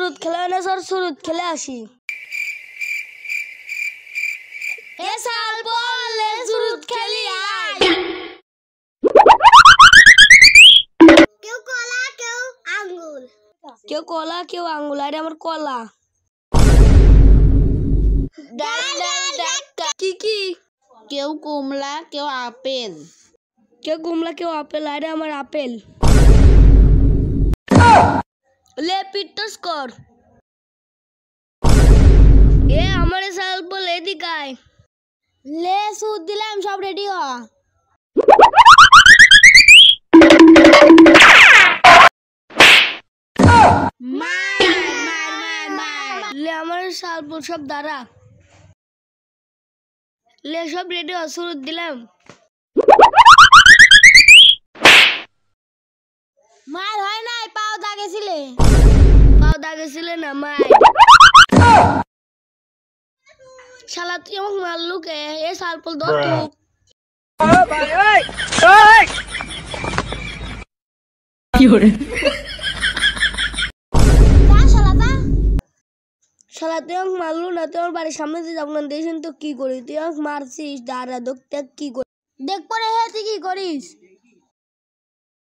সুরুত খেলে না স্যার সুরুত খেলে আসি এ সাল বললে সুরুত খেলি আয় কেউ কলা কেউ আঙ্গুল আরে আমার কলা কি কি কেউ কমলা কেউ আপেল আরে আমার আপেল ले पिट्टस कर ए हमारे साल बोले दिखाए ले सूद दिलाम सब रेडी हो मार ले हमारे साल बोल सब दारा ले सब रेडी हो सूद दिलाम मार হয় নাই পাও দাগেছিলে না মাই শালা তুই আমাকে মারলু কে এ সালপল দর তুই কি হরে শালা তুই আমাকে মারলু না তোর বাড়ির সামনে দিয়ে যাবো না দেখেন তো কি করি তুই আমাকে মারছিস দাঁড়া দেখ কি করি দেখ পরে হে তুই কি করিস